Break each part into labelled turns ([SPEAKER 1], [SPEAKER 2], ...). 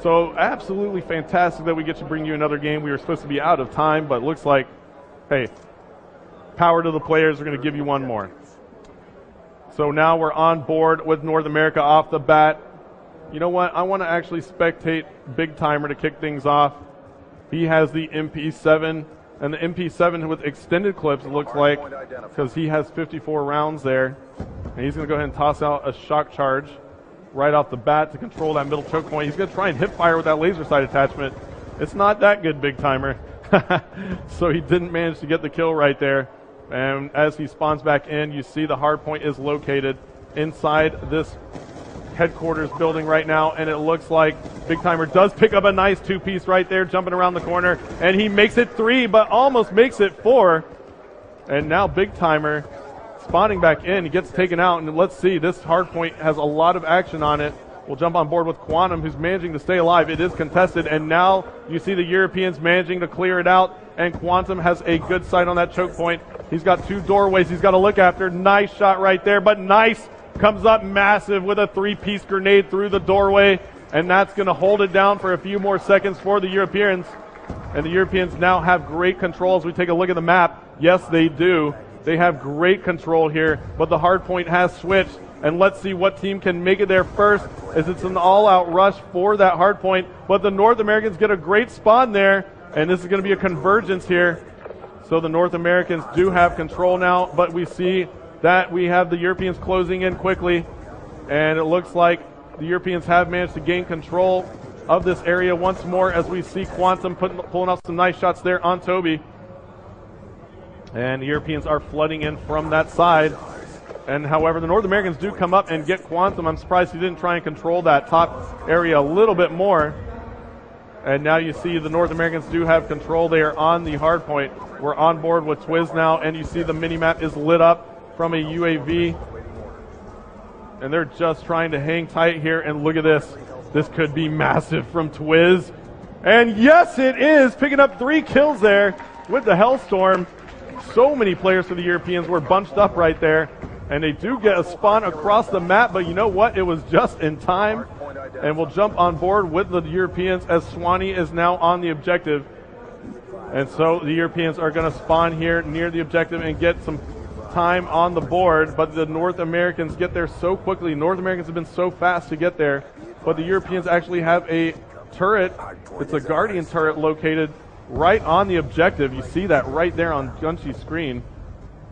[SPEAKER 1] So absolutely fantastic that we get to bring you another game. We were supposed to be out of time, but it looks like, hey, power to the players. We're going to give you one more. So now we're on board with North America off the bat. You know what? I want to actually spectate Big Timer to kick things off. He has the MP7, and the MP7 with extended clips, it looks like, because he has 54 rounds there. And he's going to go ahead and toss out a shock charge right off the bat to control that middle choke point. He's going to try and hip fire with that laser sight attachment. It's not that good, Big Timer. So he didn't manage to get the kill right there. And as he spawns back in, you see the hardpoint is located inside this headquarters building right now, and it looks like Big Timer does pick up a nice two-piece right there, jumping around the corner, and he makes it 3, but almost makes it 4. And now Big Timer spawning back in, he gets taken out, and let's see, this hardpoint has a lot of action on it. We'll jump on board with Quantum, who's managing to stay alive. It is contested, and now you see the Europeans managing to clear it out, and Quantum has a good sight on that choke point. He's got 2 doorways he's got to look after. Nice shot right there, but nice. Comes up massive with a 3-piece grenade through the doorway, and that's going to hold it down for a few more seconds for the Europeans. And the Europeans now have great control as we take a look at the map. Yes, they do. They have great control here, but the hardpoint has switched. And let's see what team can make it there first, as it's an all-out rush for that hardpoint. But the North Americans get a great spawn there, and this is going to be a convergence here. So the North Americans do have control now, but we see that we have the Europeans closing in quickly, and it looks like the Europeans have managed to gain control of this area once more as we see Quantum pulling off some nice shots there on Toby. And the Europeans are flooding in from that side. And however, the North Americans do come up and get Quantum. I'm surprised he didn't try and control that top area a little bit more. And now you see the North Americans do have control there on the hardpoint. We're on board with Twiz now, and you see the mini-map is lit up from a UAV. And they're just trying to hang tight here, and look at this. This could be massive from Twiz. And yes, it is, picking up 3 kills there with the Hellstorm. So many players for the Europeans were bunched up right there. And they do get a spawn across the map, but you know what? It was just in time. And we'll jump on board with the Europeans as Swanee is now on the objective. And so the Europeans are going to spawn here near the objective and get some time on the board, but the North Americans get there so quickly. North Americans have been so fast to get there, but the Europeans actually have a turret. It's a Guardian turret located right on the objective. You see that right there on Gunshy's screen.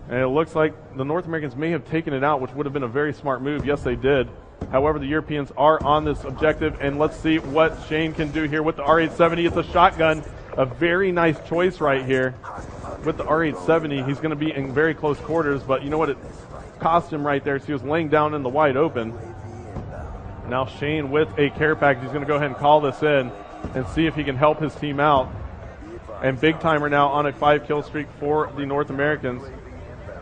[SPEAKER 1] And it looks like the North Americans may have taken it out, which would have been a very smart move. Yes, they did. However, the Europeans are on this objective, and let's see what Shane can do here with the R870. It's a shotgun, a very nice choice right here. With the R870, he's going to be in very close quarters, but you know what? It cost him right there. So he was laying down in the wide open. Now Shane with a care package. He's going to go ahead and call this in and see if he can help his team out. And Big Timer now on a 5-kill streak for the North Americans.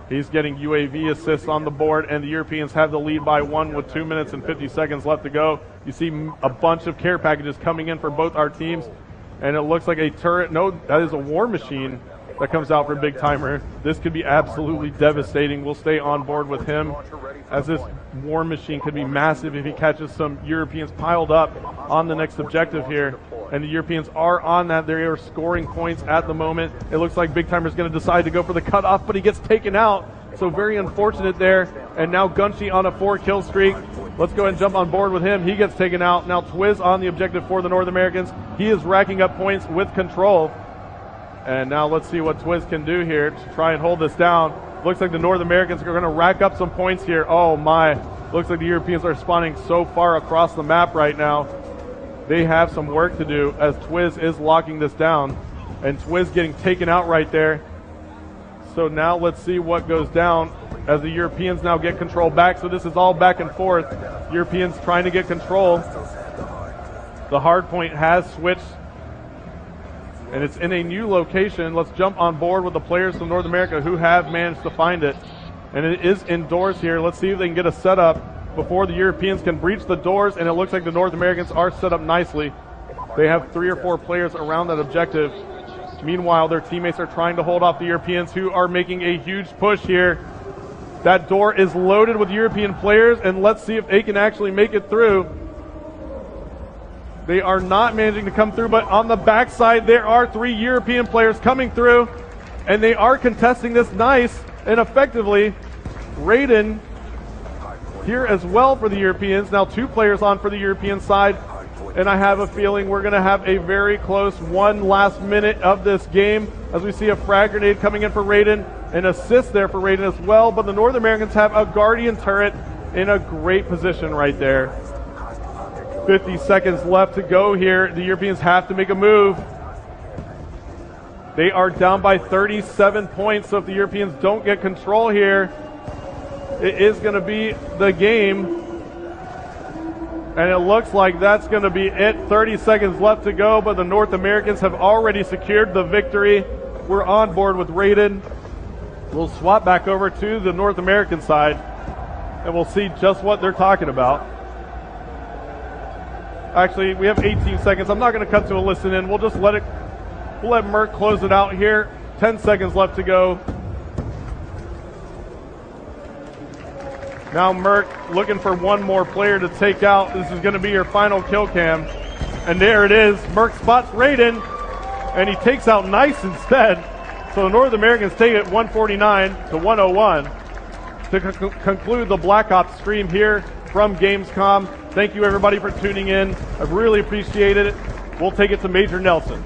[SPEAKER 1] He's getting UAV assists on the board, and the Europeans have the lead by 1 with 2 minutes and 50 seconds left to go. You see a bunch of care packages coming in for both our teams, and it looks like a turret. No, that is a war machine that comes out for Big Timer. This could be absolutely devastating. We'll stay on board with him, as this war machine could be massive if he catches some Europeans piled up on the next objective here. And the Europeans are on that. They are scoring points at the moment. It looks like Big Timer is going to decide to go for the cutoff, but he gets taken out. So very unfortunate there. And now Gunshy on a 4-kill streak. Let's go ahead and jump on board with him. He gets taken out. Now Twiz on the objective for the North Americans. He is racking up points with control. And now let's see what Twiz can do here to try and hold this down. Looks like the North Americans are going to rack up some points here. Oh my. Looks like the Europeans are spawning so far across the map right now. They have some work to do as Twiz is locking this down. And Twiz getting taken out right there. So now let's see what goes down as the Europeans now get control back. So this is all back and forth. Europeans trying to get control. The hardpoint has switched, and it's in a new location. Let's jump on board with the players from North America who have managed to find it. And it is indoors here. Let's see if they can get a setup before the Europeans can breach the doors, and it looks like the North Americans are set up nicely. They have 3 or 4 players around that objective. Meanwhile, their teammates are trying to hold off the Europeans, who are making a huge push here. That door is loaded with European players, and let's see if they can actually make it through. They are not managing to come through, but on the backside, there are 3 European players coming through, and they are contesting this nice and effectively. Raiden here as well for the Europeans. Now 2 players on for the European side, and I have a feeling we're going to have a very close one last minute of this game as we see a frag grenade coming in for Raiden, an assist there for Raiden as well, but the North Americans have a Guardian turret in a great position right there. 50 seconds left to go here. The Europeans have to make a move. They are down by 37 points, so if the Europeans don't get control here, it is going to be the game. And it looks like that's going to be it. 30 seconds left to go, but the North Americans have already secured the victory. We're on board with Raiden. We'll swap back over to the North American side, and we'll see just what they're talking about. Actually, we have 18 seconds. I'm not going to cut to a listen in. We'll just let Merc close it out here. 10 seconds left to go. Now Merc looking for one more player to take out. This is going to be your final kill cam. And there it is. Merc spots Raiden, and he takes out Nice instead. So the North Americans take it 149 to 101 to conclude the Black Ops stream here from Gamescom. Thank you everybody for tuning in. I really appreciate it. We'll take it to Major Nelson.